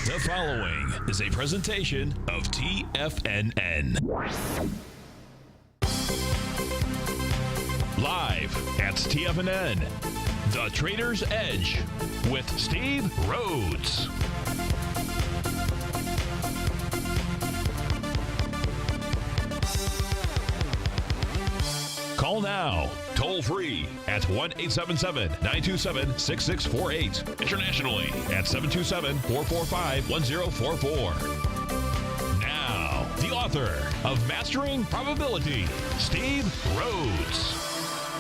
The following is a presentation of TFNN. Live at TFNN, The Trader's Edge with Steve Rhodes. Call now, toll free at 1-877-927-6648. Internationally at 727-445-1044. Now, the author of Mastering Probability, Steve Rhodes.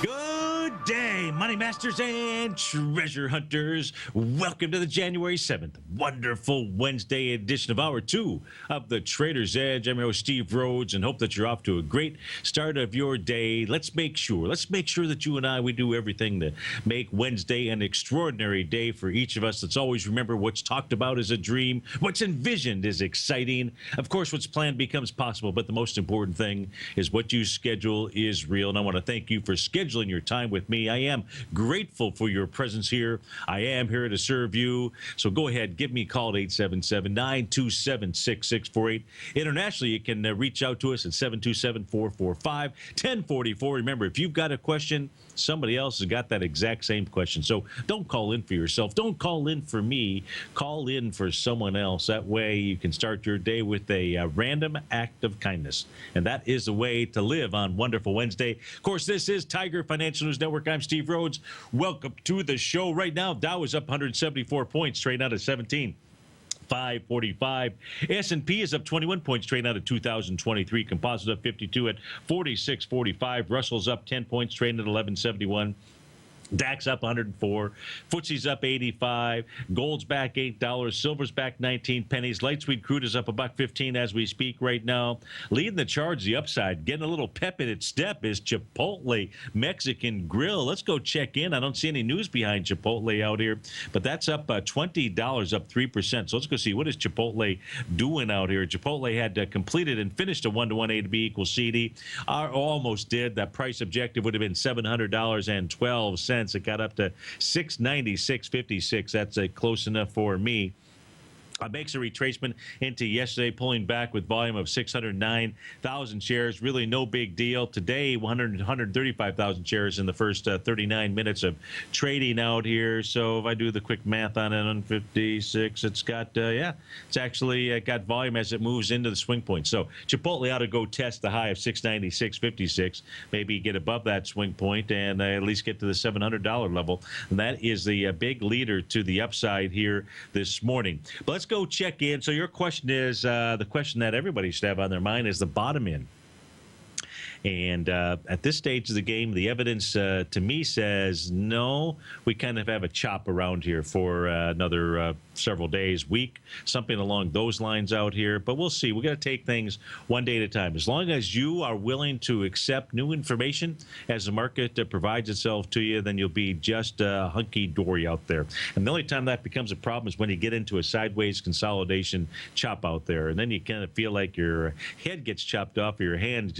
Good day, money masters and treasure hunters. Welcome to the January 7th wonderful Wednesday edition of Hour 2 of the Trader's Edge. I'm your host, Steve Rhodes, and hope that you're off to a great start of your day. Let's make sure that you and I, we do everything to make Wednesday an extraordinary day for each of us. Let's always remember what's talked about is a dream. What's envisioned is exciting. Of course, what's planned becomes possible, but the most important thing is what you schedule is real. And I want to thank you for scheduling your time with me. I am grateful for your presence here. I am here to serve you. So go ahead, give me a call at 877-927-6648. Internationally, you can reach out to us at 727-445-1044. Remember, if you've got a question, somebody else has got that exact same question. So don't call in for yourself. Don't call in for me. Call in for someone else. That way you can start your day with a random act of kindness. And that is the way to live on Wonderful Wednesday. Of course, this is Tiger Financial News Network. I'm Steve Rhodes. Welcome to the show. Right now, Dow is up 174 points, trading out at 17,545. S&P is up 21 points, trading out at 2023. Composite up 52 at 4645. Russell's up 10 points, trading at 1171. DAX up 104, FTSE's up 85, gold's back $8, silver's back 19 pennies, light sweet crude is up $1.15 as we speak right now. Leading the charge, the upside, getting a little pep in its step is Chipotle Mexican Grill. Let's go check in. I don't see any news behind Chipotle out here, but that's up $20, up 3%. So let's go see what is Chipotle doing out here. Chipotle had completed and finished a 1-to-1 A to B equals CD. Almost did. That price objective would have been $700.12. It got up to $696.56. That's close enough for me. Makes a retracement into yesterday, pulling back with volume of 609,000 shares. Really no big deal. Today, 135,000 shares in the first 39 minutes of trading out here. So if I do the quick math on it, on 56, it's got, it's actually got volume as it moves into the swing point. So Chipotle ought to go test the high of 696.56, maybe get above that swing point and at least get to the $700 level. And that is the big leader to the upside here this morning. But let's go check in. So your question is, the question that everybody should have on their mind is the bottom in. And at this stage of the game, the evidence to me says, no, we kind of have a chop around here for another several days, week, something along those lines out here. But we'll see. We've got to take things one day at a time. As long as you are willing to accept new information as the market provides itself to you, then you'll be just hunky-dory out there. And the only time that becomes a problem is when you get into a sideways consolidation chop out there. And then you kind of feel like your head gets chopped off or your hands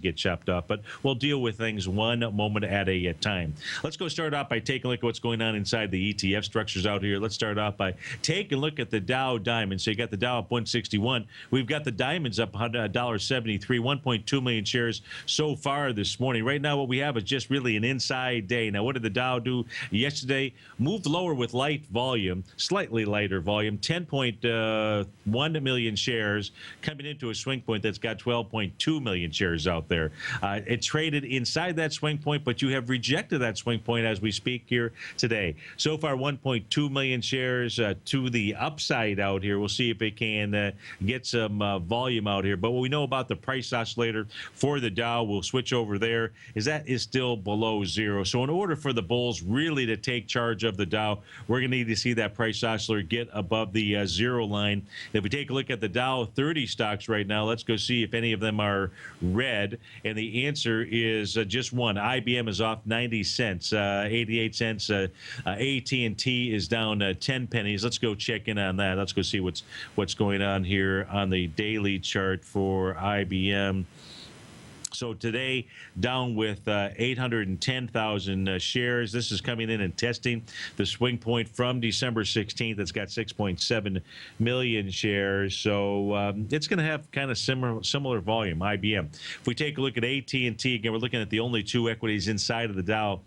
get chopped off. But we'll deal with things one moment at a time. Let's go start off by taking a look at what's going on inside the ETF structures out here. Let's start off by taking a look at the Dow Diamond. So you got the Dow up 161. We've got the Diamonds up $1.73, 1.2 million shares so far this morning. Right now, what we have is just really an inside day. Now, what did the Dow do yesterday? Moved lower with light volume, slightly lighter volume, 10.1 million shares coming into a swing point that's got 12.2 million shares out there. It traded inside that swing point, but you have rejected that swing point as we speak here today. So far, 1.2 million shares to the upside out here. We'll see if it can get some volume out here. But what we know about the price oscillator for the Dow, we'll switch over there, is that is still below zero. So in order for the bulls really to take charge of the Dow, we're going to need to see that price oscillator get above the zero line. If we take a look at the Dow 30 stocks right now, let's go see if any of them are red. And the answer is just one. IBM is off 90 cents, 88 cents. AT&T is down 10 pennies. Let's go check in on that. Let's go see what's going on here on the daily chart for IBM. So today, down with 810,000 shares. This is coming in and testing the swing point from December 16th. It's got 6.7 million shares. So it's going to have kind of similar volume, IBM. If we take a look at AT&T, again, we're looking at the only two equities inside of the Dow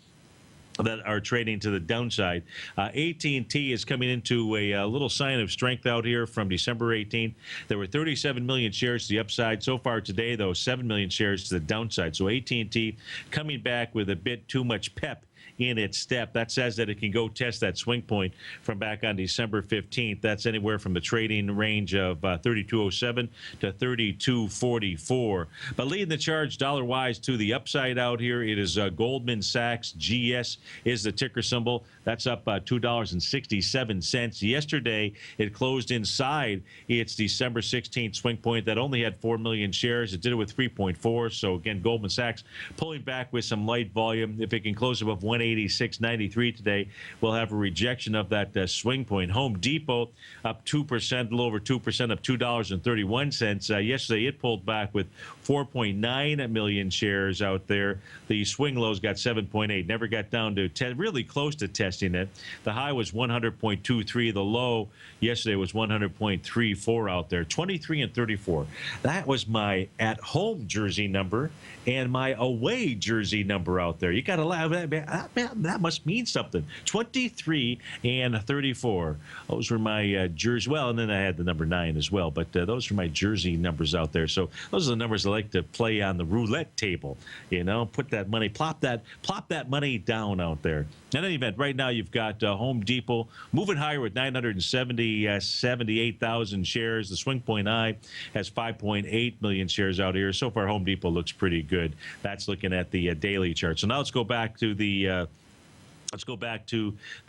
that are trading to the downside. AT&T is coming into a little sign of strength out here from December 18th. There were 37 million shares to the upside. So far today, though, 7 million shares to the downside. So AT&T coming back with a bit too much pep in its step. That says that it can go test that swing point from back on December 15th. That's anywhere from the trading range of 32.07 to 32.44. But leading the charge dollar-wise to the upside out here, it is Goldman Sachs. GS is the ticker symbol. That's up $2.67. Yesterday, it closed inside its December 16th swing point that only had 4 million shares. It did it with 3.4. So again, Goldman Sachs pulling back with some light volume. If it can close above 186.93 today, we'll have a rejection of that swing point. Home Depot up 2%, a little over 2%, up $2.31. Yesterday, it pulled back with 4.9 million shares out there. The swing lows got 7.8, never got down to 10, really close to testing it. The high was 100.23. The low yesterday was 100.34 out there. 23 and 34. That was my at-home jersey number and my away jersey number out there. You got to laugh. That must mean something. 23 and 34. Those were my jersey. Well, and then I had the number 9 as well. But those are my jersey numbers out there. So those are the numbers I like to play on the roulette table. You know, put that money, plop that money down out there. In any event, right now you've got Home Depot moving higher with 978,000 shares. The swing point high has 5.8 million shares out here. So far, Home Depot looks pretty good. That's looking at the daily chart. So now let's go back to the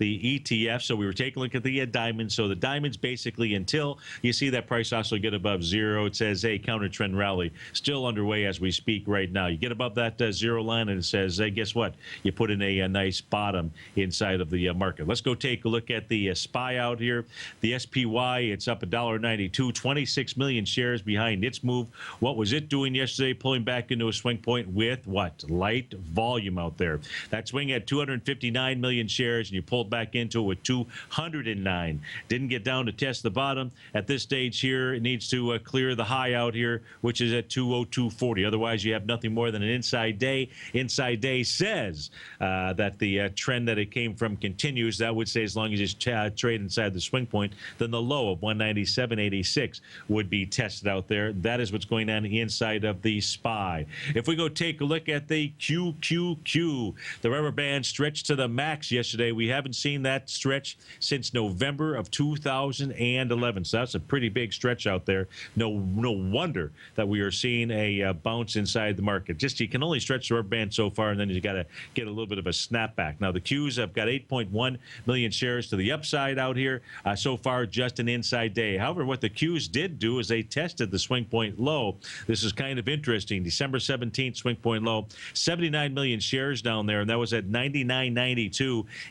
ETF. So we were taking a look at the diamonds. So the diamonds, basically, until you see that price also get above zero, it says, hey, counter trend rally still underway as we speak right now. You get above that zero line and it says, hey, guess what? You put in a nice bottom inside of the market. Let's go take a look at the SPY out here. The SPY, it's up $1.92, 26 million shares behind its move. What was it doing yesterday? Pulling back into a swing point with what? Light volume out there. That swing at 259 million shares, and you pulled back into it with 209. Didn't get down to test the bottom. At this stage here, it needs to clear the high out here, which is at 202.40. Otherwise, you have nothing more than an inside day. Inside day says that the trend that it came from continues. That would say as long as you trade inside the swing point, then the low of 197.86 would be tested out there. That is what's going on inside of the SPY. If we go take a look at the QQQ, the rubber band stretched to the max yesterday. We haven't seen that stretch since November of 2011. So that's a pretty big stretch out there. No wonder that we are seeing a bounce inside the market. Just you can only stretch the rubber band so far, and then you got to get a little bit of a snapback. Now the Qs have got 8.1 million shares to the upside out here. So far, just an inside day. However, what the Qs did do is they tested the swing point low. This is kind of interesting. December 17th swing point low, 79 million shares down there, and that was at 99.92.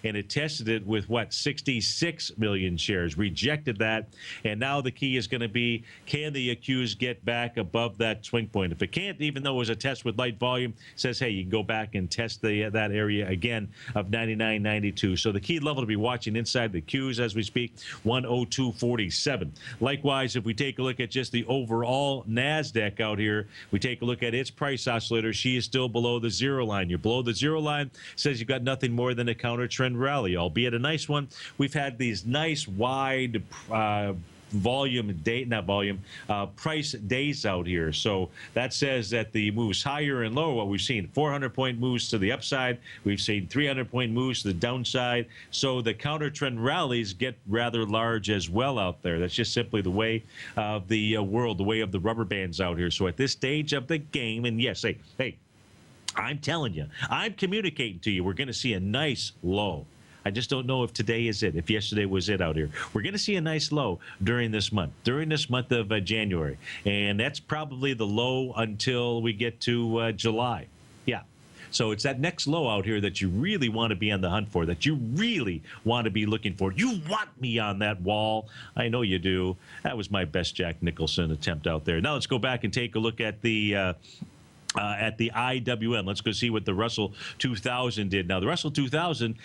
And it tested it with what, 66 million shares, rejected that, and now the key is going to be, can the accused get back above that swing point? If it can't, even though it was a test with light volume, says, hey, you can go back and test that area again of 99.92. So the key level to be watching inside the Qs as we speak, 102.47. Likewise, if we take a look at just the overall NASDAQ out here, we take a look at its price oscillator, she is still below the zero line. You're below the zero line, says you've got nothing more than a counter trend rally, albeit a nice one. We've had these nice wide price days out here. So that says that the moves higher and lower, what we've seen, 400-point moves to the upside. We've seen 300-point moves to the downside. So the counter trend rallies get rather large as well out there. That's just simply the way of the world, the way of the rubber bands out here. So at this stage of the game, and yes, hey, I'm telling you, I'm communicating to you, we're going to see a nice low. I just don't know if today is it, if yesterday was it out here. We're going to see a nice low during this month of January. And that's probably the low until we get to July. Yeah. So it's that next low out here that you really want to be on the hunt for, that you really want to be looking for. You want me on that wall. I know you do. That was my best Jack Nicholson attempt out there. Now let's go back and take a look at the at the IWM. Let's go see what the Russell 2000 did. Now, the Russell 2000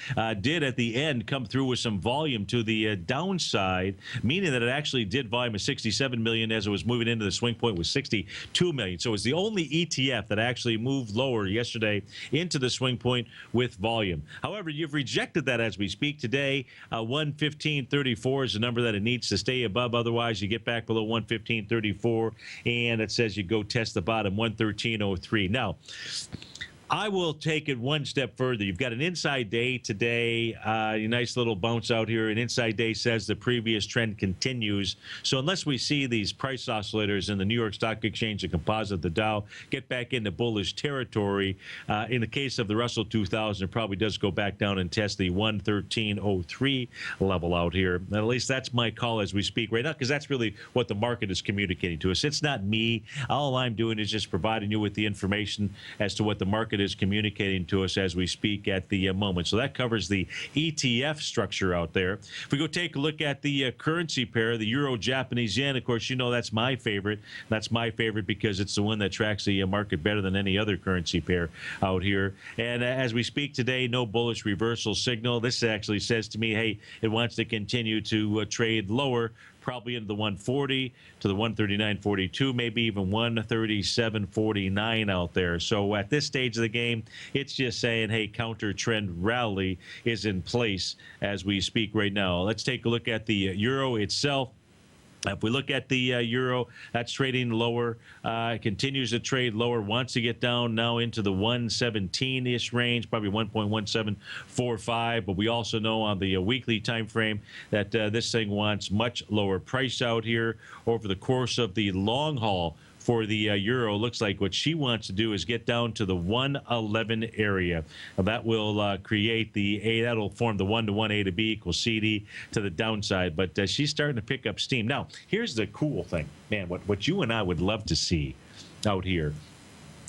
did at the end come through with some volume to the downside, meaning that it actually did volume of 67 million as it was moving into the swing point with 62 million. So it was the only ETF that actually moved lower yesterday into the swing point with volume. However, you've rejected that as we speak today. 115.34 is the number that it needs to stay above. Otherwise, you get back below 115.34, and it says you go test the bottom, 113.03. Now, I will take it one step further. You've got an inside day today, a nice little bounce out here. An inside day says the previous trend continues. So unless we see these price oscillators in the New York Stock Exchange, the composite, the Dow, get back into bullish territory, in the case of the Russell 2000, it probably does go back down and test the 113.03 level out here. At least that's my call as we speak right now, because that's really what the market is communicating to us. It's not me. All I'm doing is just providing you with the information as to what the market is communicating to us as we speak at the moment. So that covers the ETF structure out there. If we go take a look at the currency pair, the Euro Japanese Yen, of course, you know that's my favorite. That's my favorite because it's the one that tracks the market better than any other currency pair out here. And as we speak today, no bullish reversal signal. This actually says to me, hey, it wants to continue to trade lower, probably into the 140 to the 139.42, maybe even 137.49 out there. So at this stage of the game, it's just saying, hey, counter trend rally is in place as we speak right now. Let's take a look at the euro itself. If we look at the euro, that's trading lower, continues to trade lower, wants to get down now into the 117-ish range, probably 1.1745. But we also know on the weekly time frame that this thing wants much lower price out here over the course of the long haul. For the euro, looks like what she wants to do is get down to the 111 area. Now that will create the A. That'll form the 1 to 1 A to B equals CD to the downside. But she's starting to pick up steam. Now, here's the cool thing, man. What you and I would love to see out here,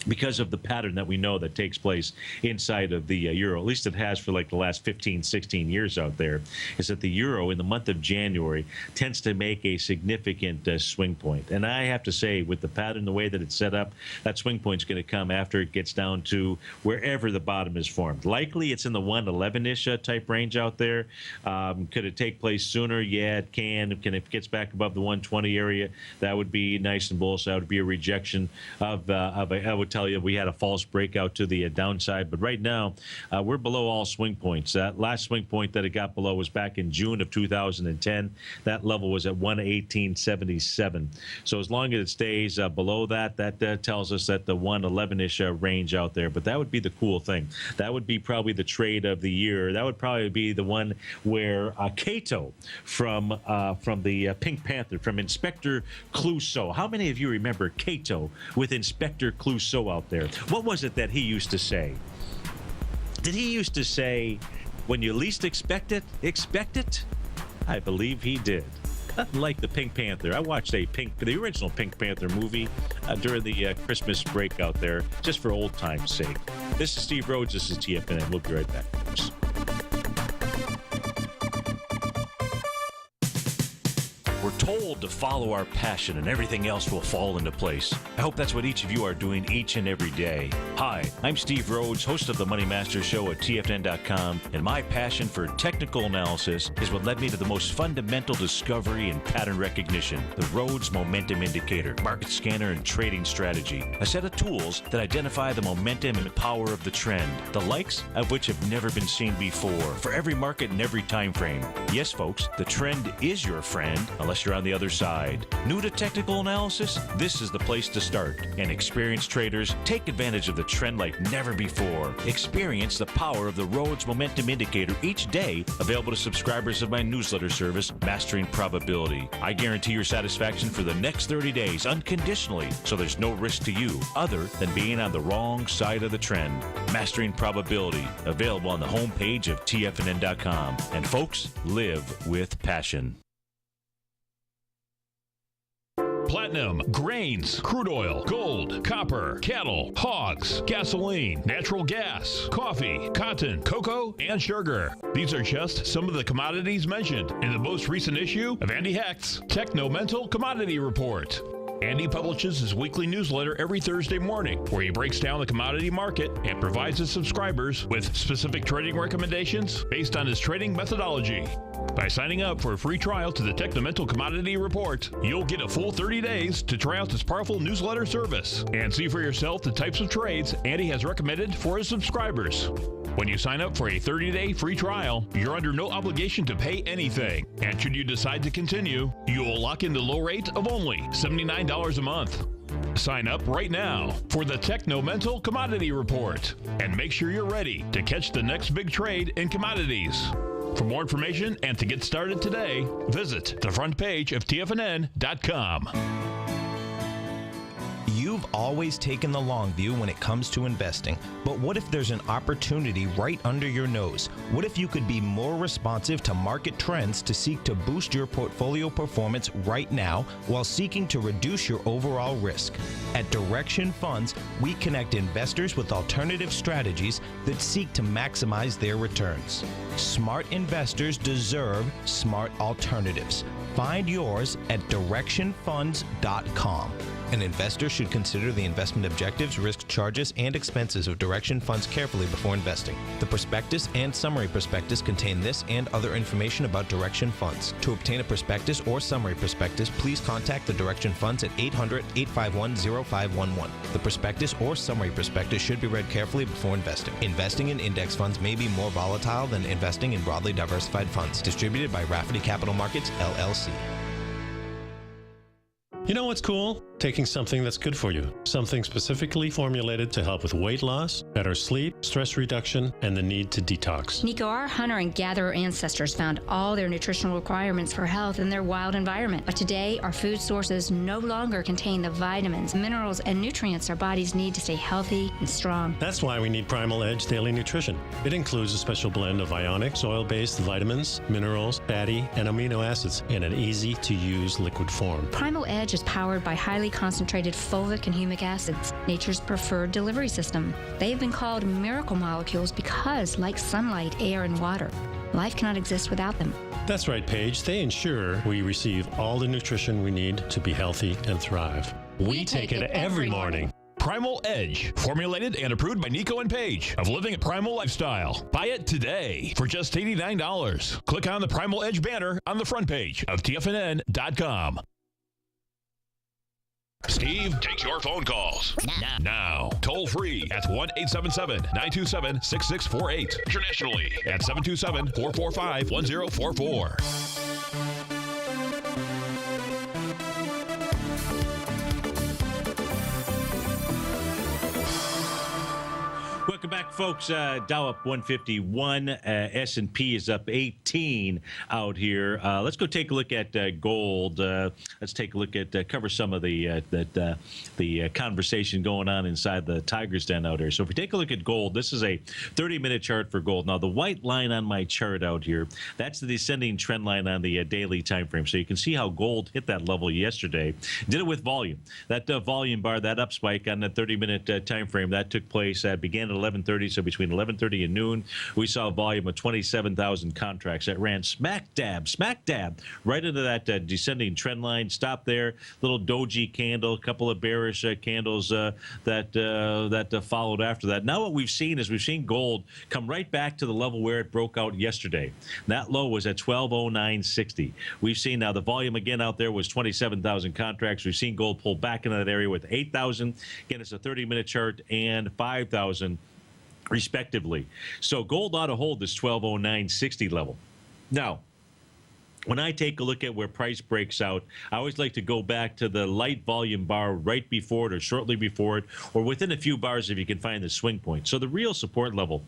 because of the pattern that we know that takes place inside of the euro, at least it has for like the last 15, 16 years out there, is that the euro in the month of January tends to make a significant swing point. And I have to say, with the pattern, the way that it's set up, that swing point's going to come after it gets down to wherever the bottom is formed. Likely it's in the 111-ish type range out there. Could it take place sooner? Yeah, it can. If it gets back above the 120 area, that would be nice and bullish. That would be a rejection of I would tell you we had a false breakout to the downside, but right now we're below all swing points. That last swing point that it got below was back in June of 2010. That level was at 118.77. So as long as it stays below that, that tells us that the 111-ish range out there. But that would be the cool thing. That would be probably the trade of the year. That would probably be the one where Kato from the Pink Panther, from Inspector Clouseau. How many of you remember Kato with Inspector Clouseau out there? What was it that he used to say? Did he used to say, when you least expect it, expect it? I believe he did. Like the Pink Panther. I watched the original Pink Panther movie during the Christmas break out there, just for old time's sake. This is Steve Rhodes. This is TFNN. We'll be right back. We're told to follow our passion and everything else will fall into place. I hope that's what each of you are doing each and every day. Hi, I'm Steve Rhodes, host of the Money Master Show at TFNN.com, and my passion for technical analysis is what led me to the most fundamental discovery in pattern recognition, the Rhodes Momentum Indicator, market scanner, and trading strategy. A set of tools that identify the momentum and power of the trend, the likes of which have never been seen before, for every market and every time frame. Yes, folks, the trend is your friend, unless you're on the other side. New to technical analysis? This is the place to start. And experienced traders take advantage of the trend like never before. Experience the power of the Rhodes Momentum Indicator each day, available to subscribers of my newsletter service, Mastering Probability. I guarantee your satisfaction for the next 30 days unconditionally, so there's no risk to you other than being on the wrong side of the trend. Mastering Probability, available on the homepage of TFNN.com. And folks, live with passion. Platinum, grains, crude oil, gold, copper, cattle, hogs, gasoline, natural gas, coffee, cotton, cocoa, and sugar. These are just some of the commodities mentioned in the most recent issue of Andy Hecht's Techno-Mental Commodity Report. Andy publishes his weekly newsletter every Thursday morning, where he breaks down the commodity market and provides his subscribers with specific trading recommendations based on his trading methodology. By signing up for a free trial to the Technomental Commodity Report, you'll get a full 30 days to try out this powerful newsletter service and see for yourself the types of trades Andy has recommended for his subscribers. When you sign up for a 30-day free trial, you're under no obligation to pay anything. And should you decide to continue, you will lock in the low rate of only $79 a month. Sign up right now for the Technomental Commodity Report and make sure you're ready to catch the next big trade in commodities. For more information and to get started today, visit the front page of TFNN.com. You've always taken the long view when it comes to investing, but what if there's an opportunity right under your nose? What if you could be more responsive to market trends to seek to boost your portfolio performance right now while seeking to reduce your overall risk? At Direction Funds, we connect investors with alternative strategies that seek to maximize their returns. Smart investors deserve smart alternatives. Find yours at directionfunds.com. An investor should consider the investment objectives, risk charges, and expenses of Direction Funds carefully before investing. The prospectus and summary prospectus contain this and other information about Direction Funds. To obtain a prospectus or summary prospectus, please contact the Direction Funds at 800-851-0511. The prospectus or summary prospectus should be read carefully before investing. Investing in index funds may be more volatile than investing in broadly diversified funds. Distributed by Rafferty Capital Markets, LLC. You know what's cool? Taking something that's good for you. Something specifically formulated to help with weight loss, better sleep, stress reduction, and the need to detox. Nico, our hunter and gatherer ancestors found all their nutritional requirements for health in their wild environment. But today, our food sources no longer contain the vitamins, minerals, and nutrients our bodies need to stay healthy and strong. That's why we need Primal Edge Daily Nutrition. It includes a special blend of ionic, soil-based vitamins, minerals, fatty, and amino acids in an easy-to-use liquid form. Primal Edge is powered by highly concentrated fulvic and humic acids, nature's preferred delivery system. They have been called miracle molecules because, like sunlight, air, and water, life cannot exist without them. That's right, Paige. They ensure we receive all the nutrition we need to be healthy and thrive. We take it every morning. Primal Edge, formulated and approved by Nico and Paige of Living a Primal Lifestyle. Buy it today for just $89. Click on the Primal Edge banner on the front page of TFNN.com. Steve takes your phone calls now. Toll free at 1-877-927-6648. Internationally at 727-445-1044. Welcome back, folks. Dow up 151. S&P is up 18 out here. Let's go take a look at gold. Let's take a look at cover some of the conversation going on inside the Tiger's Den out here. So if we take a look at gold, this is a 30-minute chart for gold. Now, the white line on my chart out here, that's the descending trend line on the daily time frame. So you can see how gold hit that level yesterday. Did it with volume. That volume bar, that up spike on the 30-minute time frame, that took place, began at 11:30, so between 11:30 and noon, we saw a volume of 27,000 contracts that ran smack dab right into that descending trend line. Stopped there, little doji candle, a couple of bearish candles that followed after that. Now what we've seen is gold come right back to the level where it broke out yesterday. That low was at 1209.60. We've seen now the volume again out there was 27,000 contracts. We've seen gold pull back into that area with 8,000. Again, it's a 30-minute chart, and 5,000 respectively. So gold ought to hold this 1209.60 level. Now, when I take a look at where price breaks out, I always like to go back to the light volume bar right before it or shortly before it, or within a few bars if you can find the swing point. So the real support level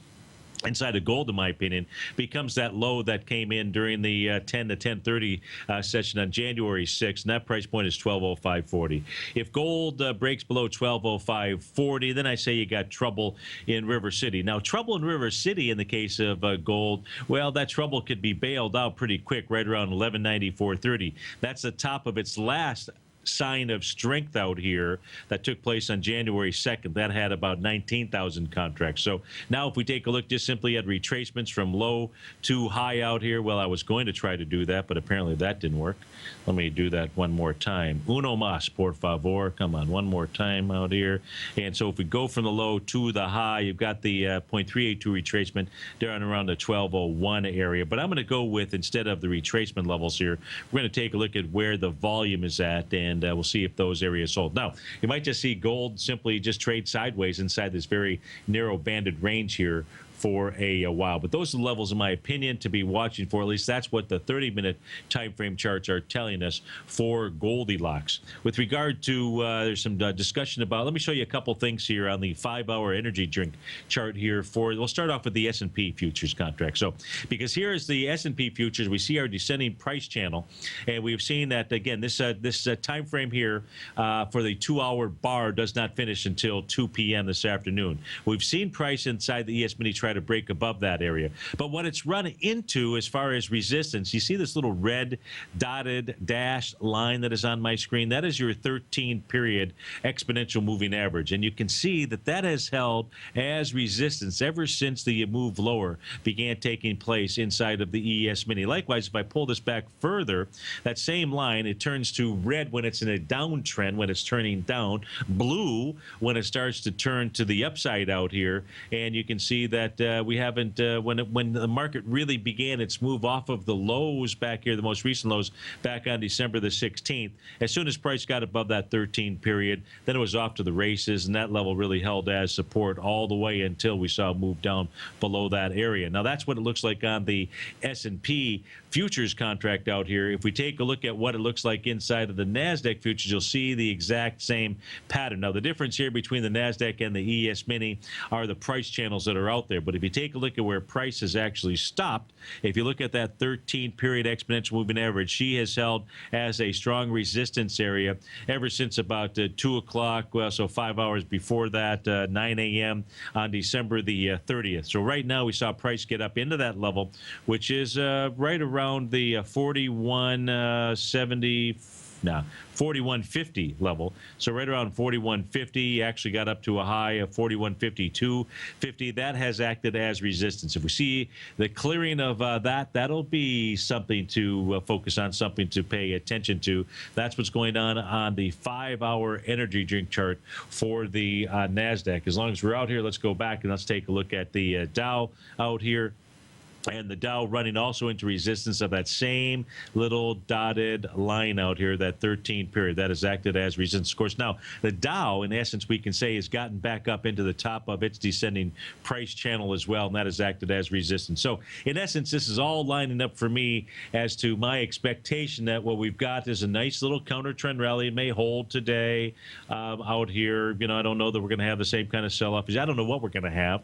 inside of gold, in my opinion, becomes that low that came in during the 10 to 10:30 session on January 6th, and that price point is 1205.40. If gold breaks below 1205.40, then I say you got trouble in River City. Now, trouble in River City in the case of gold, well, that trouble could be bailed out pretty quick, right around 1194.30. That's the top of its last sign of strength out here that took place on January 2nd. That had about 19,000 contracts. So now if we take a look just simply at retracements from low to high out here, well, I was going to try to do that, but apparently that didn't work. Let me do that one more time. Uno más, por favor. Come on, one more time out here. And so if we go from the low to the high, you've got the 0.382 retracement down around the 1201 area. But I'm going to go with, instead of the retracement levels here, we're going to take a look at where the volume is at, and we'll see if those areas hold. Now, you might just see gold simply just trade sideways inside this very narrow banded range here for a while. But those are the levels, in my opinion, to be watching for. At least that's what the 30-minute time frame charts are telling us for Goldilocks. With regard to, there's some discussion about, let me show you a couple things here on the 5-hour energy drink chart here. We'll start off with the S&P futures contract. So, because here is the S&P futures, we see our descending price channel, and we've seen that, again, this time frame here for the 2-hour bar does not finish until 2 p.m. this afternoon. We've seen price inside the ES mini try to break above that area. But what it's run into as far as resistance, you see this little red dotted dashed line that is on my screen? That is your 13-period exponential moving average. And you can see that that has held as resistance ever since the move lower began taking place inside of the ES mini. Likewise, if I pull this back further, that same line, it turns to red when it's in a downtrend, when it's turning down, blue when it starts to turn to the upside out here. And you can see that we haven't, when the market really began its move off of the lows back here, the most recent lows back on December the 16th, as soon as price got above that 13 period, then it was off to the races, and that level really held as support all the way until we saw a move down below that area. Now, that's what it looks like on the S&P futures contract out here. If we take a look at what it looks like inside of the NASDAQ futures, you'll see the exact same pattern. Now, the difference here between the NASDAQ and the ES mini are the price channels that are out there. But if you take a look at where price has actually stopped, if you look at that 13-period exponential moving average, she has held as a strong resistance area ever since about 2 o'clock, well, so 5 hours before that, 9 a.m. on December the 30th. So right now we saw price get up into that level, which is right around the 4150 level. So right around 4150, actually got up to a high of 4152.50. That has acted as resistance. If we see the clearing of that'll be something to focus on, something to pay attention to. That's what's going on the 5-hour energy drink chart for the NASDAQ. As long as we're out here, let's go back and let's take a look at the Dow out here. And the Dow running also into resistance of that same little dotted line out here, that 13 period. That has acted as resistance. Of course, now the Dow, in essence, we can say, has gotten back up into the top of its descending price channel as well, and that has acted as resistance. So, in essence, this is all lining up for me as to my expectation that what we've got is a nice little counter trend rally. It may hold today out here. You know, I don't know that we're going to have the same kind of sell-off. I don't know what we're going to have.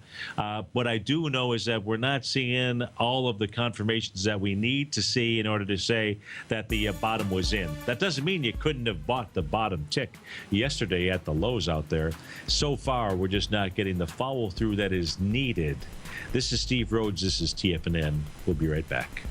What I do know is that we're not seeing all of the confirmations that we need to see in order to say that the bottom was in. That doesn't mean you couldn't have bought the bottom tick yesterday at the lows out there. So far, we're just not getting the follow through that is needed. This is Steve Rhodes. This is TFNN. We'll be right back.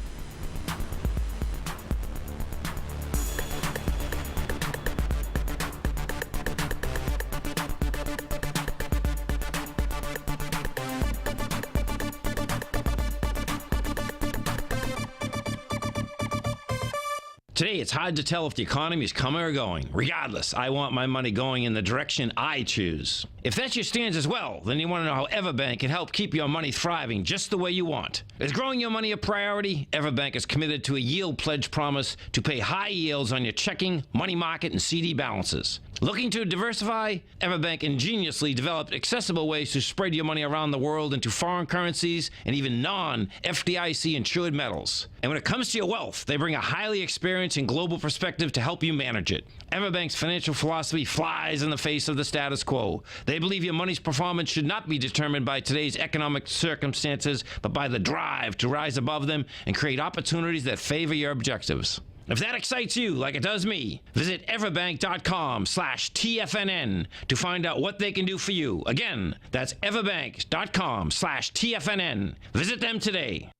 Today, it's hard to tell if the economy is coming or going. Regardless, I want my money going in the direction I choose. If that's your stance as well, then you want to know how Everbank can help keep your money thriving just the way you want. Is growing your money a priority? Everbank is committed to a yield pledge promise to pay high yields on your checking, money market, and CD balances. Looking to diversify? Everbank ingeniously developed accessible ways to spread your money around the world into foreign currencies and even non-FDIC insured metals. And when it comes to your wealth, they bring a highly experienced and global perspective to help you manage it. Everbank's financial philosophy flies in the face of the status quo. They believe your money's performance should not be determined by today's economic circumstances, but by the drive to rise above them and create opportunities that favor your objectives. If that excites you like it does me, visit everbank.com/TFNN to find out what they can do for you. Again, that's everbank.com/TFNN. Visit them today.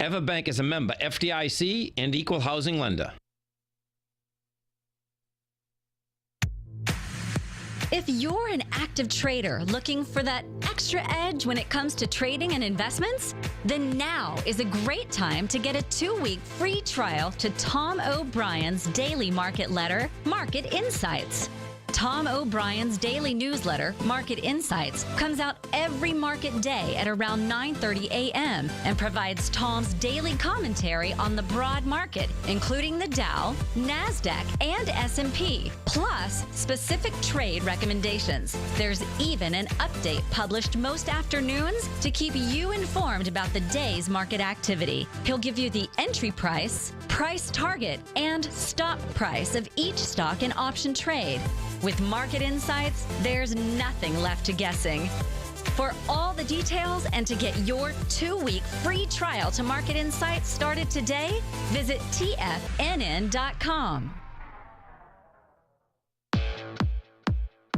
Everbank is a member FDIC and equal housing lender. If you're an active trader looking for that extra edge when it comes to trading and investments, then now is a great time to get a 2-week free trial to Tom O'Brien's daily market letter, Market Insights. Tom O'Brien's daily newsletter, Market Insights, comes out every market day at around 9:30 a.m. and provides Tom's daily commentary on the broad market, including the Dow, NASDAQ, and S&P, plus specific trade recommendations. There's even an update published most afternoons to keep you informed about the day's market activity. He'll give you the entry price, price target, and stop price of each stock and option trade. With Market Insights, there's nothing left to guessing. For all the details and to get your 2-week free trial to Market Insights started today, visit TFNN.com.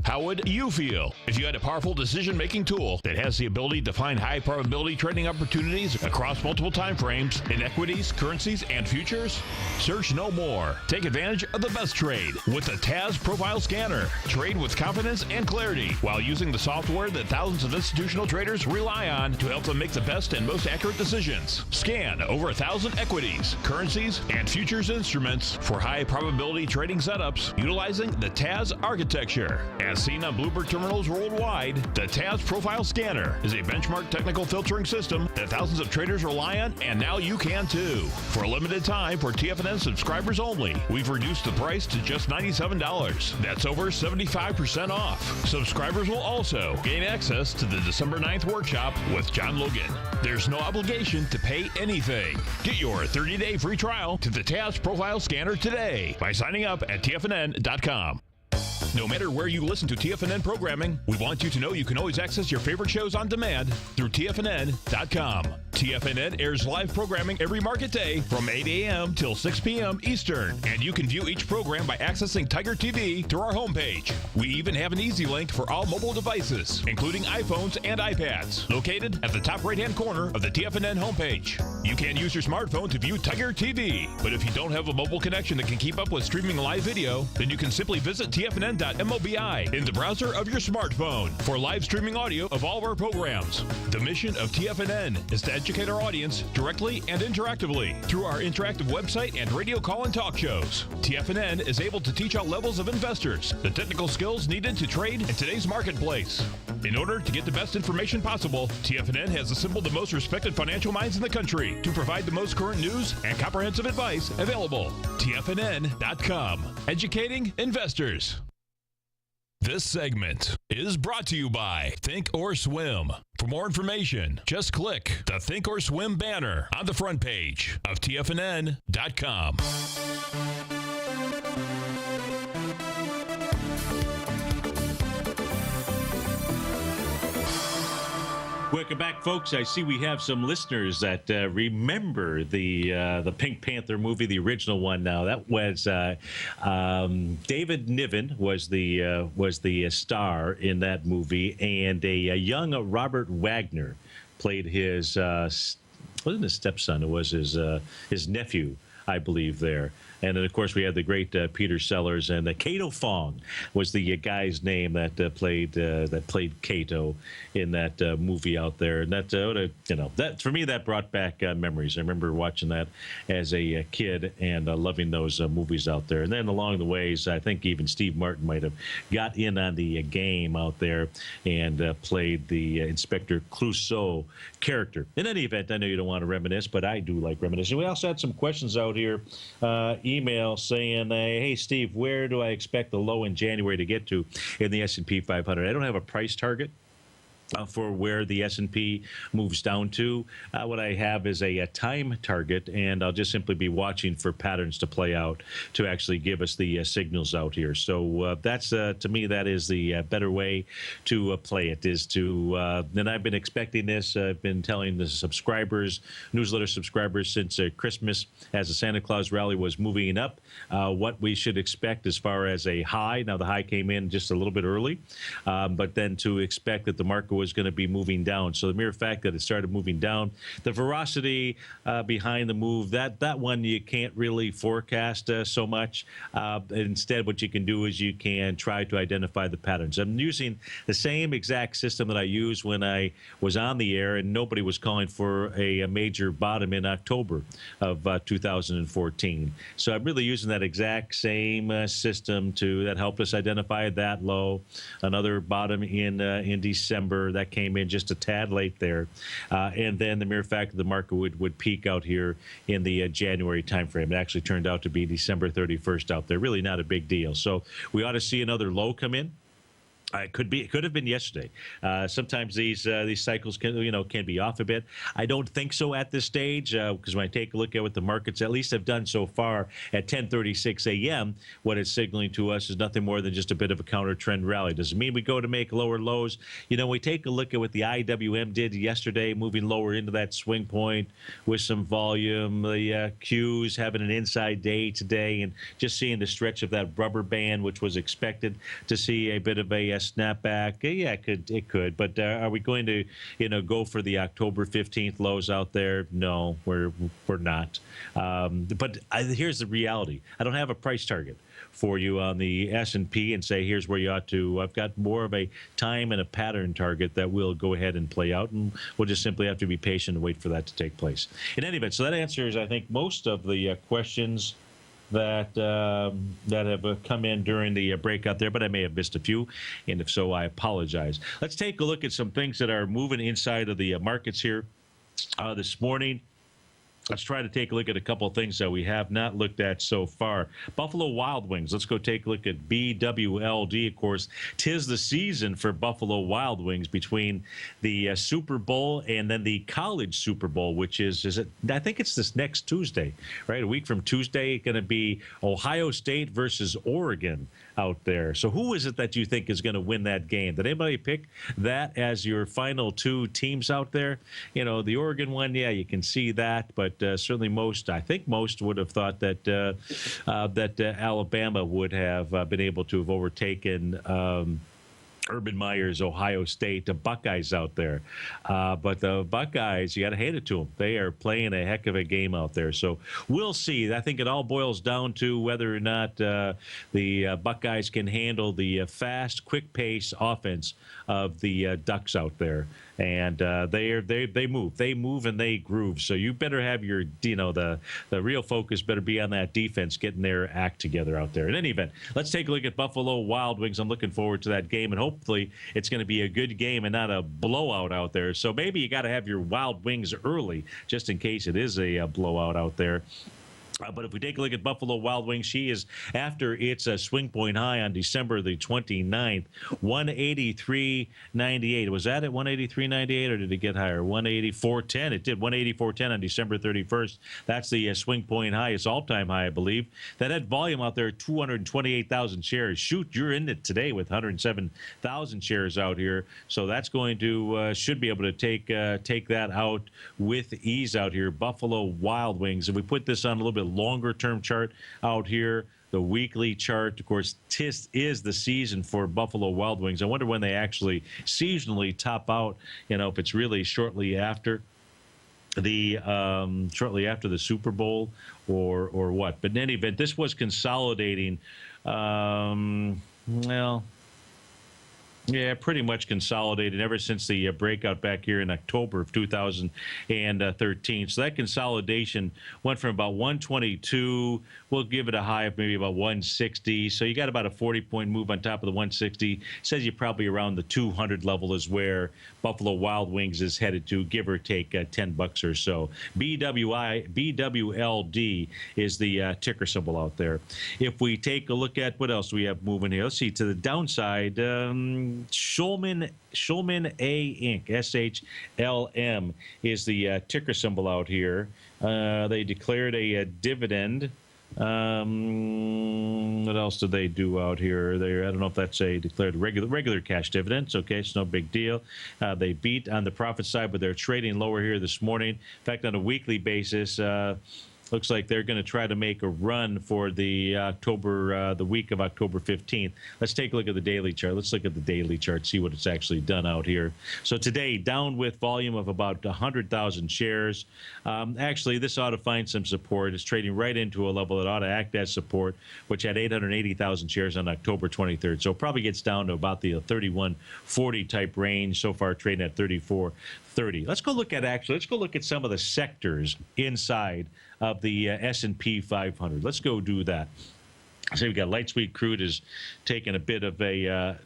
How would you feel if you had a powerful decision-making tool that has the ability to find high-probability trading opportunities across multiple time frames in equities, currencies, and futures? Search no more. Take advantage of the best trade with the TAS Profile Scanner. Trade with confidence and clarity while using the software that thousands of institutional traders rely on to help them make the best and most accurate decisions. Scan over 1,000 equities, currencies, and futures instruments for high-probability trading setups utilizing the TAS architecture. As seen on Bloomberg terminals worldwide, the TAS Profile Scanner is a benchmark technical filtering system that thousands of traders rely on, and now you can too. For a limited time, for TFNN subscribers only, we've reduced the price to just $97. That's over 75% off. Subscribers will also gain access to the December 9th workshop with John Logan. There's no obligation to pay anything. Get your 30-day free trial to the TAS Profile Scanner today by signing up at TFNN.com. No matter where you listen to TFNN programming, we want you to know you can always access your favorite shows on demand through TFNN.com. TFNN airs live programming every market day from 8 a.m. till 6 p.m. Eastern, and you can view each program by accessing Tiger TV through our homepage. We even have an easy link for all mobile devices, including iPhones and iPads, located at the top right-hand corner of the TFNN homepage. You can use your smartphone to view Tiger TV, but if you don't have a mobile connection that can keep up with streaming live video, then you can simply visit TFNN.mobi in the browser of your smartphone for live streaming audio of all of our programs. The mission of TFNN is to educate our audience directly and interactively through our interactive website and radio call and talk shows. TFNN is able to teach all levels of investors the technical skills needed to trade in today's marketplace. In order to get the best information possible, TFNN has assembled the most respected financial minds in the country to provide the most current news and comprehensive advice available. TFNN.com, educating investors. This segment is brought to you by Think or Swim. For more information, just click the Think or Swim banner on the front page of TFNN.com. Welcome back, folks. I see we have some listeners that remember the Pink Panther movie, the original one. Now that was David Niven was the star in that movie, and a young Robert Wagner played his wasn't his stepson. It was his nephew, I believe, there. And then, of course, we had the great Peter Sellers, and Cato Fong was the guy's name that played Cato in that movie out there. And that that for me, that brought back memories. I remember watching that as a kid and loving those movies out there. And then along the ways, I think even Steve Martin might have got in on the game out there and played the Inspector Clouseau character. In any event, I know you don't want to reminisce, but I do like reminiscing. We also had some questions out here. Email saying, hey, Steve, where do I expect the low in January to get to in the S&P 500? I don't have a price target for where the S&P moves down to. What I have is a time target, and I'll just simply be watching for patterns to play out to actually give us the signals out here. So that's, to me, that is the better way to play it, is to, and I've been expecting this. I've been telling the subscribers, newsletter subscribers, since Christmas, as the Santa Claus rally was moving up, what we should expect as far as a high. Now, the high came in just a little bit early, but then to expect that the market was going to be moving down. So the mere fact that it started moving down, the veracity behind the move, that one you can't really forecast so much. Instead, what you can do is you can try to identify the patterns. I'm using the same exact system that I used when I was on the air and nobody was calling for a major bottom in October of 2014. So I'm really using that exact same system that helped us identify that low, another bottom in December that came in just a tad late there, and then the mere fact that the market would peak out here in the January timeframe. It actually turned out to be December 31st out there. Really not a big deal. So we ought to see another low come in. It could have been yesterday. Sometimes these cycles can be off a bit. I don't think so at this stage because when I take a look at what the markets at least have done so far at 10:36 a.m., what it's signaling to us is nothing more than just a bit of a counter trend rally. Does it mean we go to make lower lows? We take a look at what the IWM did yesterday, moving lower into that swing point with some volume. The Qs having an inside day today, and just seeing the stretch of that rubber band, which was expected to see a bit of a snapback. Yeah, it could. But are we going to, go for the October 15th lows out there? No, we're not. But here's the reality. I don't have a price target for you on the S&P and say, here's where you ought to. I've got more of a time and a pattern target that will go ahead and play out, and we'll just simply have to be patient and wait for that to take place. In any event, so that answers, I think, most of the questions that have come in during the breakout there, but I may have missed a few, and if so, I apologize. Let's take a look at some things that are moving inside of the markets here this morning. Let's try to take a look at a couple of things that we have not looked at so far. Buffalo Wild Wings. Let's go take a look at BWLD. Of course, 'tis the season for Buffalo Wild Wings between the Super Bowl and then the College Super Bowl, which is it? I think it's this next Tuesday, right? A week from Tuesday, going to be Ohio State versus Oregon out there. So who is it that you think is going to win that game? Did anybody pick that as your final two teams out there? The Oregon one, yeah, you can see that, but certainly I think most would have thought that Alabama would have been able to have overtaken Urban Meyer's Ohio State, the Buckeyes out there. But the Buckeyes, you got to hand it to them. They are playing a heck of a game out there. So we'll see. I think it all boils down to whether or not the Buckeyes can handle the fast, quick pace offense of the Ducks out there. And they move and they groove. So you better have your, the real focus better be on that defense getting their act together out there. In any event, let's take a look at Buffalo Wild Wings. I'm looking forward to that game, and hopefully it's going to be a good game and not a blowout out there. So maybe you got to have your Wild Wings early just in case it is a blowout out there. But if we take a look at Buffalo Wild Wings, she is after its swing point high on December the 29th, 183.98. Was that at 183.98 or did it get higher? 184.10. It did 184.10 on December 31st. That's the swing point high. It's all-time high, I believe. That had volume out there, 228,000 shares. Shoot, you're in it today with 107,000 shares out here. So that's going to should be able to take that out with ease out here. Buffalo Wild Wings. If we put this on a little bit longer term chart out here, the weekly chart, of course, this is the season for Buffalo Wild Wings. I wonder when they actually seasonally top out, if it's really shortly after the Super Bowl or what. But in any event, this was consolidating. Yeah, pretty much consolidated ever since the breakout back here in October of 2013. So that consolidation went from about 122. We'll give it a high of maybe about 160. So you got about a 40-point move on top of the 160. Says you're probably around the 200 level is where Buffalo Wild Wings is headed to, give or take $10 or so. BWLD is the ticker symbol out there. If we take a look at what else we have moving here, let's see, to the downside, Schulman A Inc. SHLM is the ticker symbol out here. They declared a dividend. What else did they do out here? I don't know if that's a declared regular cash dividends. Okay, it's no big deal. They beat on the profit side, but they're trading lower here this morning. In fact, on a weekly basis, looks like they're going to try to make a run for the week of October 15th. Let's take a look at the daily chart. Let's look at the daily chart, see what it's actually done out here. So today, down with volume of about 100,000 shares. Actually, this ought to find some support. It's trading right into a level that ought to act as support, which had 880,000 shares on October 23rd. So it probably gets down to about the 3140 type range. So far, trading at 3430. Let's go look at some of the sectors inside of the S&P 500. Let's go do that. So we've got light sweet crude is taking a bit of a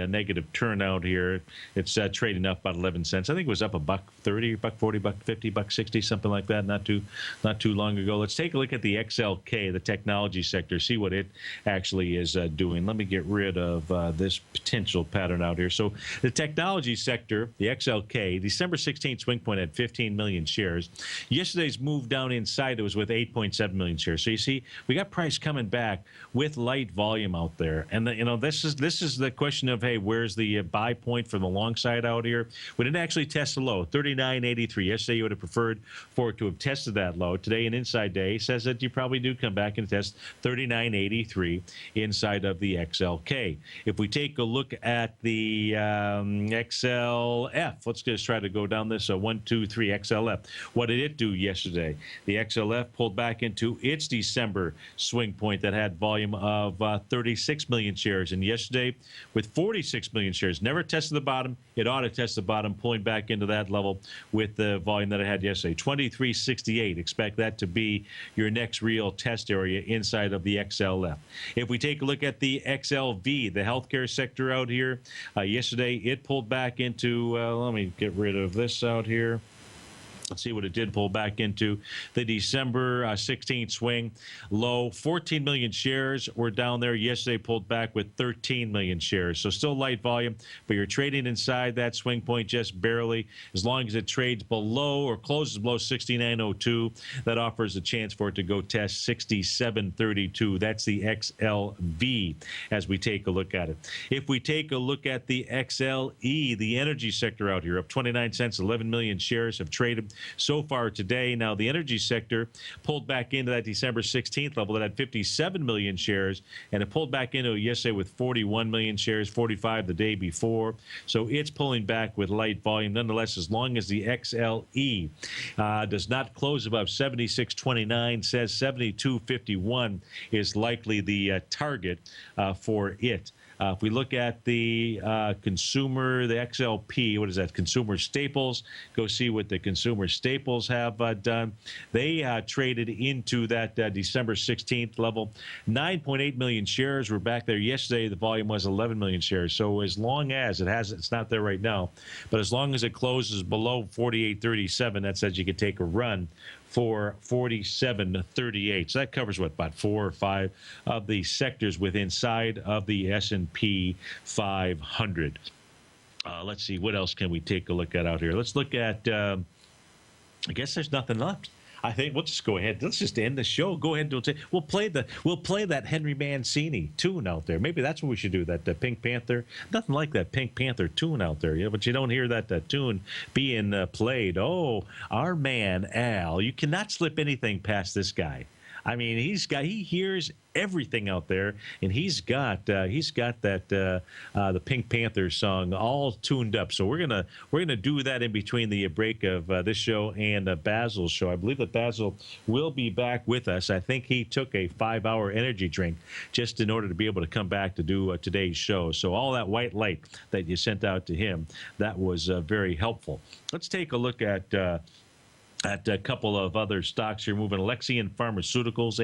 negative turnout here. It's trading up about 11 cents. I think it was up $1.30, $1.40, $1.50, $1.60, something like that. Not too long ago. Let's take a look at the XLK, the technology sector. See what it actually is doing. Let me get rid of this potential pattern out here. So the technology sector, the XLK, December 16th swing point at 15 million shares. Yesterday's move down inside it was with 8.7 million shares. So you see, we got price coming back with light volume out there, and this is the question of, hey, where's the buy point for the long side out here? We didn't actually test the low, 39.83. Yesterday you would have preferred for it to have tested that low. Today an inside day says that you probably do come back and test 39.83 inside of the XLK. If we take a look at the XLF, let's just try to go down this 1, 2, 3 XLF. What did it do yesterday? The XLF pulled back into its December swing point that had volume of 36 million shares, and yesterday with 46 million shares, never tested the bottom. It ought to test the bottom, pulling back into that level with the volume that it had yesterday. 2368. Expect that to be your next real test area inside of the XLF. If we take a look at the XLV, the healthcare sector out here, yesterday it pulled back into, let me get rid of this out here. Let's see what it did pull back into. The December 16th swing low. 14 million shares were down there. Yesterday pulled back with 13 million shares. So still light volume, but you're trading inside that swing point just barely. As long as it trades below or closes below 69.02, that offers a chance for it to go test 67.32. That's the XLV as we take a look at it. If we take a look at the XLE, the energy sector out here, up 29 cents, 11 million shares have traded so far today. Now, the energy sector pulled back into that December 16th level that had 57 million shares, and it pulled back into it yesterday with 41 million shares, 45 the day before. So it's pulling back with light volume. Nonetheless, as long as the XLE does not close above 76.29, says 72.51 is likely the target for it. If we look at the consumer, the XLP, what is that? Consumer staples. Go see what the consumer staples have done. They traded into that December 16th level. 9.8 million shares were back there yesterday. The volume was 11 million shares. So as long as it's not there right now, but as long as it closes below 48.37, that says you could take a run for 47.38. So that covers what, about 4 or 5 of the sectors within inside of the S&P 500. Let's see, what else can we take a look at out here? Let's look at, I guess there's nothing left. I think we'll just go ahead. Let's just end the show. Go ahead and we'll play that Henry Mancini tune out there. Maybe that's what we should do. That Pink Panther. Nothing like that Pink Panther tune out there. But you don't hear that tune being played. Oh, our man Al. You cannot slip anything past this guy. I mean, he hears everything out there, and he's got that the Pink Panther song all tuned up. So we're gonna do that in between the break of this show and Basil's show. I believe that Basil will be back with us. I think he took a 5-hour energy drink just in order to be able to come back to do today's show. So all that white light that you sent out to him, that was very helpful. Let's take a look at a couple of other stocks here moving. Alexion Pharmaceuticals,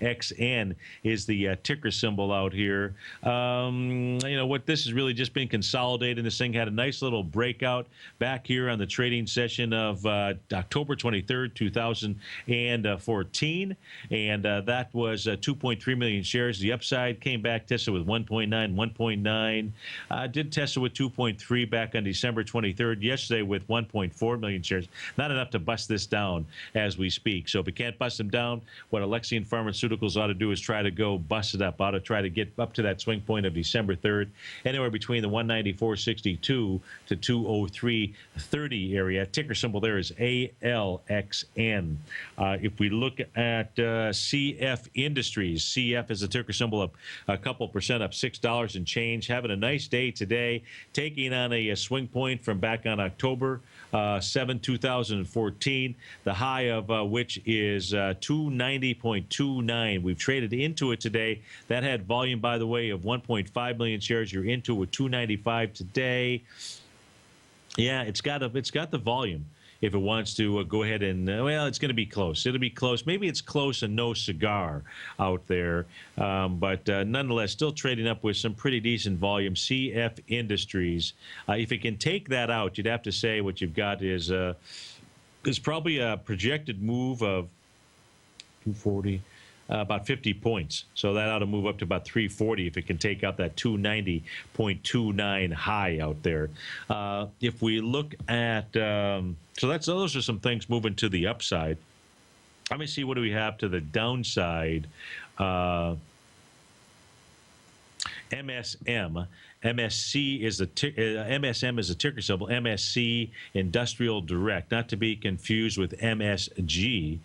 ALXN is the ticker symbol out here. What this has really just been consolidated. This thing had a nice little breakout back here on the trading session of October 23rd, 2014. And that was 2.3 million shares. The upside came back, tested with 1.9. Did test it with 2.3 back on December 23rd. Yesterday with 1.4 million shares. Not enough to bust bust this down as we speak. So if we can't bust them down, what Alexian Pharmaceuticals ought to do is try to go bust it up. Ought to try to get up to that swing point of December 3rd, anywhere between the 194.62 to 203.30 area. Ticker symbol there is ALXN. If we look at CF Industries, CF is a ticker symbol of a couple percent up, $6 and change. Having a nice day today, taking on a swing point from back on October 7, 2014, the high of which is 290.29. We've traded into it today. That had volume, by the way, of 1.5 million shares. You're into with 295 today. Yeah, it's got the volume. If it wants to go ahead and, well, it's going to be close. It'll be close. Maybe it's close and no cigar out there. But nonetheless, still trading up with some pretty decent volume. CF Industries. If it can take that out, you'd have to say what you've got is probably a projected move of 240. About 50 points. So that ought to move up to about 340 if it can take out that 290.29 high out there. If we look at, those are some things moving to the upside. Let me see, what do we have to the downside? MSM. MSC is MSM is a ticker symbol. MSC Industrial Direct, not to be confused with MSG,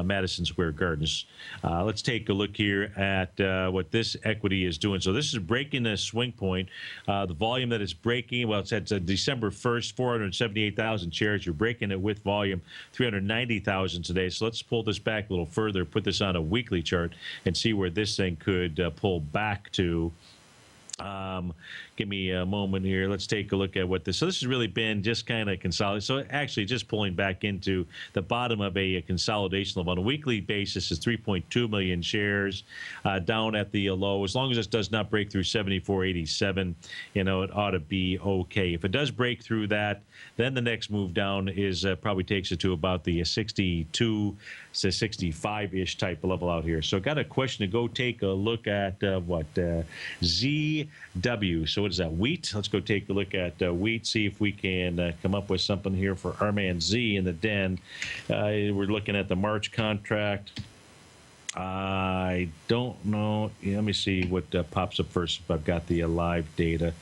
Madison Square Gardens. Let's take a look here at what this equity is doing. So this is breaking a swing point. The volume that it's breaking, well, it's at December 1st, 478,000 shares. You're breaking it with volume, 390,000 today. So let's pull this back a little further, put this on a weekly chart, and see where this thing could pull back to. Give me a moment here. Let's take a look at what this. So this has really been just kind of consolidated. So actually just pulling back into the bottom of a consolidation level on a weekly basis is 3.2 million shares down at the low. As long as this does not break through 74.87, it ought to be okay. If it does break through that, then the next move down is probably takes it to about the 62 to 65-ish type of level out here. So got a question to go take a look at ZW. So what is that, wheat? Let's go take a look at wheat, see if we can come up with something here for our man Z in the den. We're looking at the March contract. I don't know. Let me see what pops up first if I've got the live data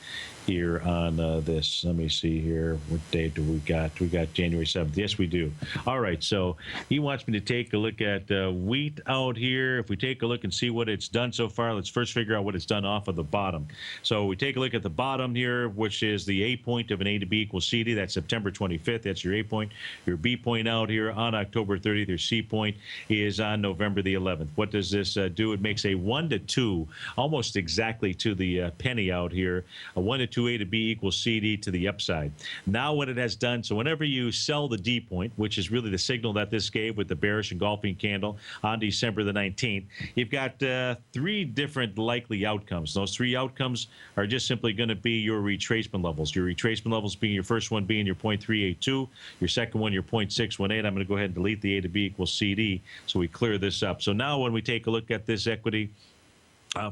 here on this. Let me see here. What date do we got? We got January 7th. Yes, we do. All right. So he wants me to take a look at wheat out here. If we take a look and see what it's done so far, let's first figure out what it's done off of the bottom. So we take a look at the bottom here, which is the A point of an A to B equals CD. That's September 25th. That's your A point. Your B point out here on October 30th. Your C point is on November the 11th. What does this do? It makes a 1 to 2, almost exactly to the penny out here. A 1 to 2 A to B equals CD to the upside. Now what it has done, so whenever you sell the D point, which is really the signal that this gave with the bearish engulfing candle on December the 19th, you've got 3 different likely outcomes. Those 3 outcomes are just simply going to be your retracement levels. Your retracement levels being your first one being your 0.382, your second one your 0.618. I'm going to go ahead and delete the A to B equals CD so we clear this up. So now when we take a look at this equity,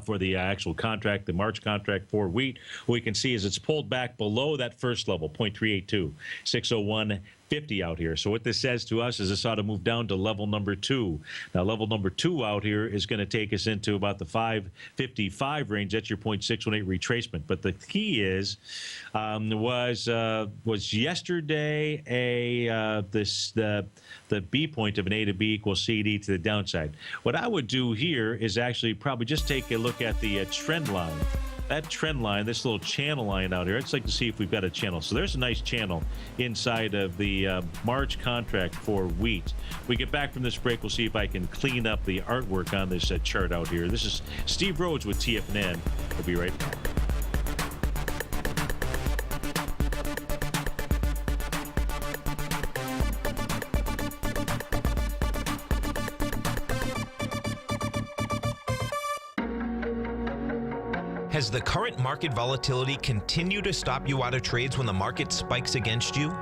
for the actual contract, the March contract for wheat, what we can see is it's pulled back below that first level, 0.382, 601.50 out here. So what this says to us is this ought to move down to level number 2. Now, level number 2 out here is going to take us into about the 555 range. That's your 0.618 retracement. But the key is was yesterday the B point of an A to B equals CD to the downside. What I would do here is actually probably just take a look at the trend line. That trend line, this little channel line out here, I'd like to see if we've got a channel. So there's a nice channel inside of the March contract for wheat. We get back from this break, we'll see if I can clean up the artwork on this chart out here. This is Steve Rhodes with TFNN. We'll be right back. Has the current market volatility continued to stop you out of trades when the market spikes against you?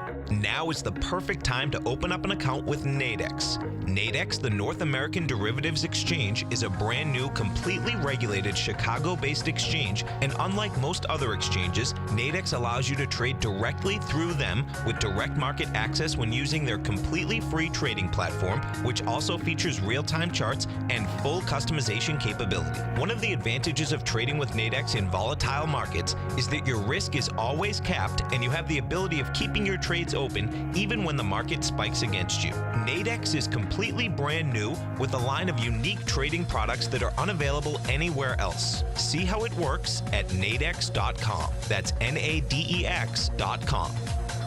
Now is the perfect time to open up an account with Nadex. Nadex, the North American Derivatives Exchange, is a brand new, completely regulated Chicago-based exchange, and unlike most other exchanges, Nadex allows you to trade directly through them with direct market access when using their completely free trading platform, which also features real-time charts and full customization capability. One of the advantages of trading with Nadex in volatile markets is that your risk is always capped and you have the ability of keeping your trades open even when the market spikes against you. Nadex is completely brand new with a line of unique trading products that are unavailable anywhere else. See how it works at nadex.com. That's Nadex.com.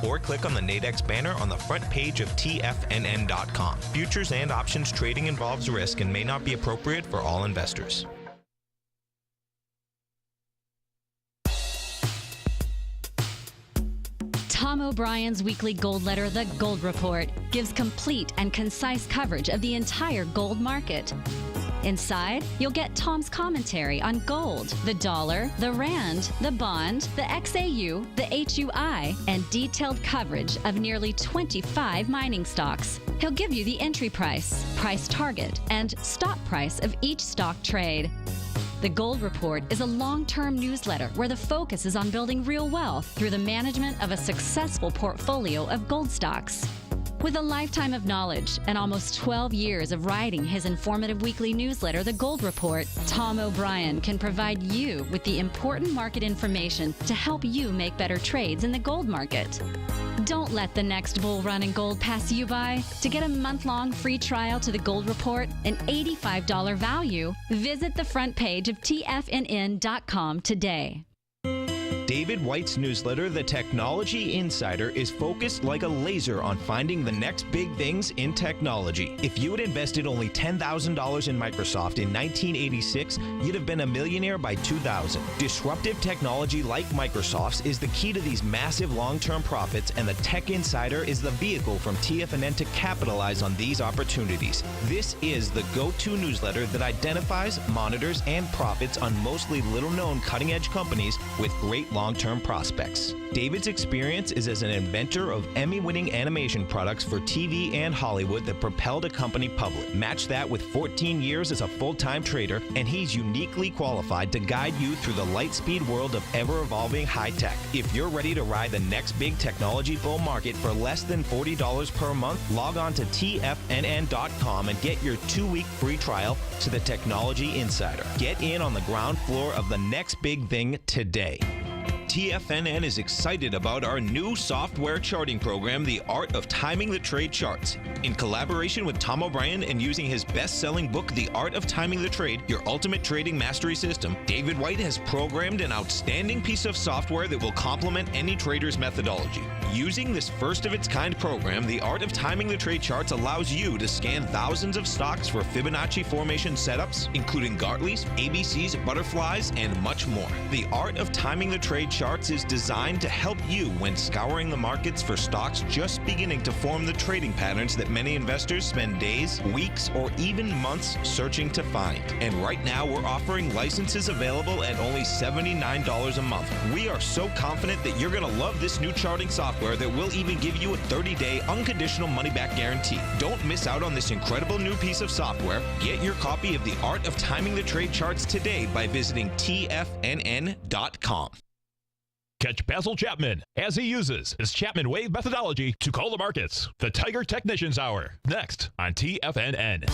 Or click on the Nadex banner on the front page of TFNN.com. Futures and options trading involves risk and may not be appropriate for all investors. Tom O'Brien's weekly gold letter, The Gold Report, gives complete and concise coverage of the entire gold market. Inside, you'll get Tom's commentary on gold, the dollar, the rand, the bond, the XAU, the HUI, and detailed coverage of nearly 25 mining stocks. He'll give you the entry price, price target, and stop price of each stock trade. The Gold Report is a long-term newsletter where the focus is on building real wealth through the management of a successful portfolio of gold stocks. With a lifetime of knowledge and almost 12 years of writing his informative weekly newsletter, The Gold Report, Tom O'Brien can provide you with the important market information to help you make better trades in the gold market. Don't let the next bull run in gold pass you by. To get a month-long free trial to The Gold Report, an $85 value, visit the front page of TFNN.com today. David White's newsletter, The Technology Insider, is focused like a laser on finding the next big things in technology. If you had invested only $10,000 in Microsoft in 1986, you'd have been a millionaire by 2000. Disruptive technology like Microsoft's is the key to these massive long-term profits, and the Tech Insider is the vehicle from TFNN to capitalize on these opportunities. This is the go-to newsletter that identifies, monitors, and profits on mostly little-known cutting-edge companies with great long-term prospects. David's experience is as an inventor of Emmy-winning animation products for TV and Hollywood that propelled a company public. Match that with 14 years as a full-time trader, and he's uniquely qualified to guide you through the light-speed world of ever-evolving high-tech. If you're ready to ride the next big technology bull market for less than $40 per month, log on to TFNN.com and get your 2-week free trial to the Technology Insider. Get in on the ground floor of the next big thing today. TFNN is excited about our new software charting program, The Art of Timing the Trade Charts. In collaboration with Tom O'Brien and using his best-selling book, The Art of Timing the Trade, Your Ultimate Trading Mastery System, David White has programmed an outstanding piece of software that will complement any trader's methodology. Using this first-of-its-kind program, The Art of Timing the Trade Charts allows you to scan thousands of stocks for Fibonacci formation setups, including Gartley's, ABC's, butterflies, and much more. The Art of Timing the Trade Charts is designed to help you when scouring the markets for stocks just beginning to form the trading patterns that many investors spend days, weeks, or even months searching to find. And right now, we're offering licenses available at only $79 a month. We are so confident that you're going to love this new charting software that will even give you a 30-day unconditional money-back guarantee. Don't miss out on this incredible new piece of software. Get your copy of The Art of Timing the Trade Charts today by visiting TFNN.com. Catch Basil Chapman as he uses his Chapman Wave methodology to call the markets. The Tiger Technicians Hour, next on TFNN.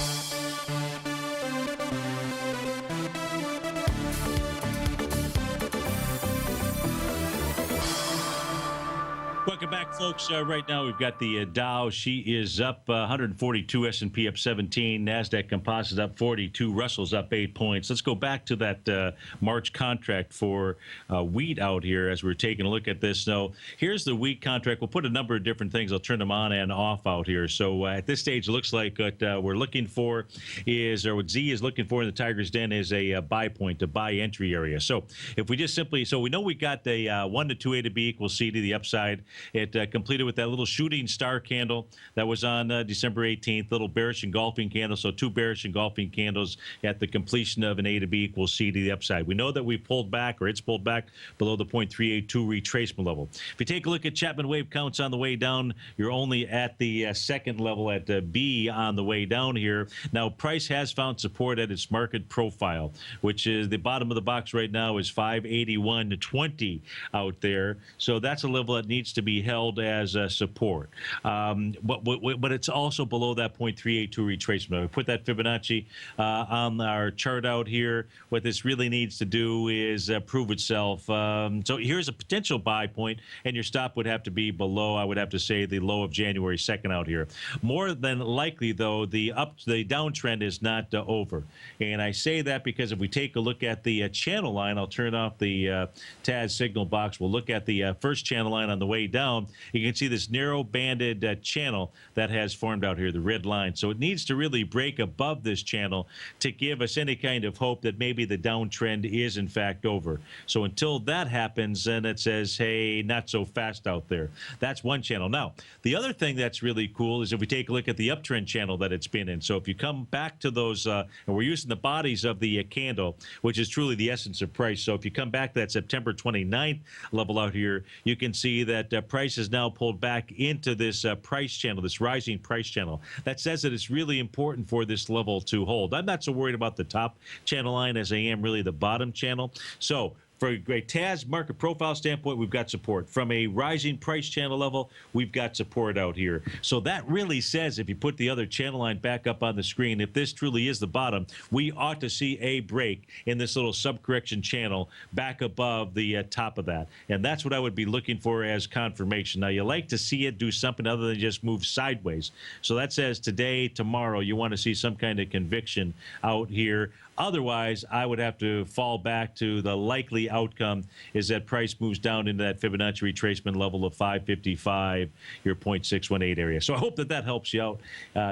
Welcome back, folks. Right now, we've got the Dow. She is up 142, S&P up 17, NASDAQ Composite up 42, Russell's up 8 points. Let's go back to that March contract for wheat out here as we're taking a look at this. Now, here's the wheat contract. We'll put a number of different things. I'll turn them on and off out here. So at this stage, it looks like what we're looking for is, or what Z is looking for in the Tiger's Den is a buy point, a buy entry area. So if we just simply, so we know we got the 1 to 2 A to B equals C to the upside. It completed with that little shooting star candle that was on December 18th, little bearish engulfing candle. So 2 bearish engulfing candles at the completion of an A to B equals C to the upside. We know that we pulled back, or it's pulled back below the 0.382 retracement level. If you take a look at Chapman wave counts on the way down, you're only at the second level at B on the way down here. Now, price has found support at its market profile, which is the bottom of the box right now is 581.20 out there. So that's a level that needs to be held as support. But it's also below that 0.382 retracement. We put that Fibonacci on our chart out here. What this really needs to do is prove itself. So here's a potential buy point, and your stop would have to be below, I would have to say, the low of January 2nd out here. More than likely, though, the downtrend is not over. And I say that because if we take a look at the channel line, I'll turn off the TAS signal box. We'll look at the first channel line on the way down. You can see this narrow banded channel that has formed out here, the red line. So it needs to really break above this channel to give us any kind of hope that maybe the downtrend is in fact over. So until that happens, then it says, hey, not so fast out there. That's one channel. Now, the other thing that's really cool is if we take a look at the uptrend channel that it's been in. So if you come back to those, and we're using the bodies of the candle, which is truly the essence of price. So if you come back to that September 29th level out here, you can see that price is now pulled back into this price channel, this rising price channel. That says that it's really important for this level to hold. I'm not so worried about the top channel line as I am really the bottom channel. So for a TAS market profile standpoint, we've got support. From a rising price channel level, we've got support out here. So that really says, if you put the other channel line back up on the screen, if this truly is the bottom, we ought to see a break in this little subcorrection channel back above the top of that. And that's what I would be looking for as confirmation. Now, you like to see it do something other than just move sideways. So that says today, tomorrow, you want to see some kind of conviction out here. Otherwise, I would have to fall back to the likely outcome is that price moves down into that Fibonacci retracement level of 555, your 0.618 area. So I hope that that helps you out.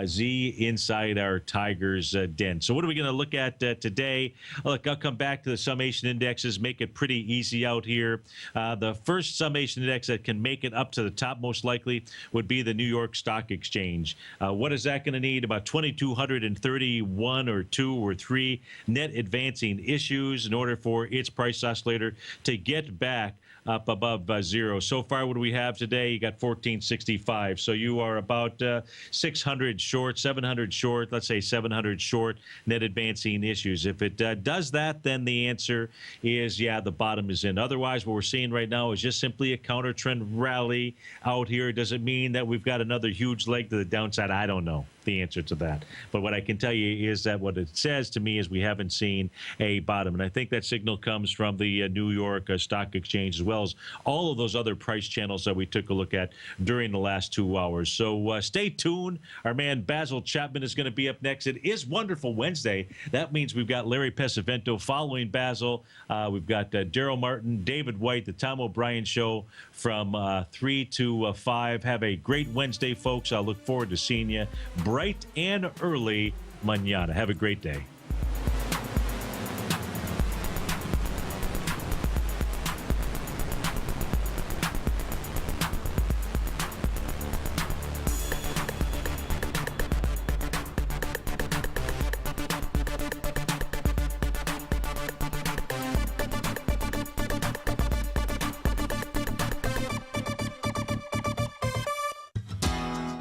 Z inside our Tiger's den. So what are we going to look at today? Look, I'll come back to the summation indexes, make it pretty easy out here. The first summation index that can make it up to the top most likely would be the New York Stock Exchange. What is that going to need? About 2,231 or 2 or 3 net advancing issues in order for its price oscillator to get back up above zero. So far, what do we have today? You got 1465. So you are about 600 short, 700 short, let's say 700 short net advancing issues. If it does that, then the answer is, yeah, the bottom is in. Otherwise, what we're seeing right now is just simply a counter trend rally out here. Does it mean that we've got another huge leg to the downside? I don't know the answer to that. But what I can tell you is that what it says to me is we haven't seen a bottom. And I think that signal comes from the New York Stock Exchange, as well as all of those other price channels that we took a look at during the last 2 hours. So stay tuned. Our man Basil Chapman is going to be up next. It is Wonderful Wednesday. That means we've got Larry Pesavento following Basil. We've got Daryl Martin, David White, the Tom O'Brien Show from 3 to 5. Have a great Wednesday, folks. I look forward to seeing you bright and early mañana. Have a great day.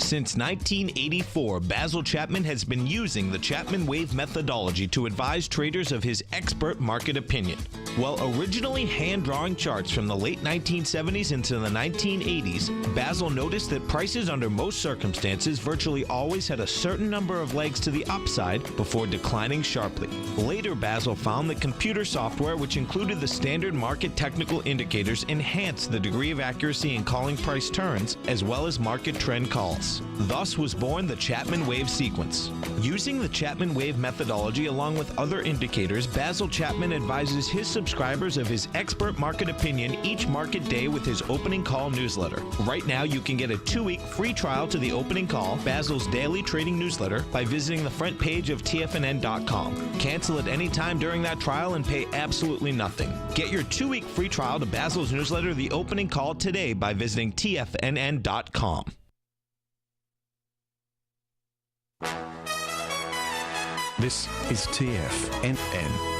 Since 1984, Basil Chapman has been using the Chapman Wave methodology to advise traders of his expert market opinion. While originally hand-drawing charts from the late 1970s into the 1980s, Basil noticed that prices under most circumstances virtually always had a certain number of legs to the upside before declining sharply. Later, Basil found that computer software, which included the standard market technical indicators, enhanced the degree of accuracy in calling price turns as well as market trend calls. markets. Thus was born the Chapman Wave sequence. Using the Chapman Wave methodology along with other indicators, Basil Chapman advises his subscribers of his expert market opinion each market day with his opening call newsletter. Right now, you can get a 2-week free trial to the opening call, Basil's daily trading newsletter, by visiting the front page of TFNN.com. Cancel at any time during that trial and pay absolutely nothing. Get your 2-week free trial to Basil's newsletter, The Opening Call, today by visiting TFNN.com. This is TFNN.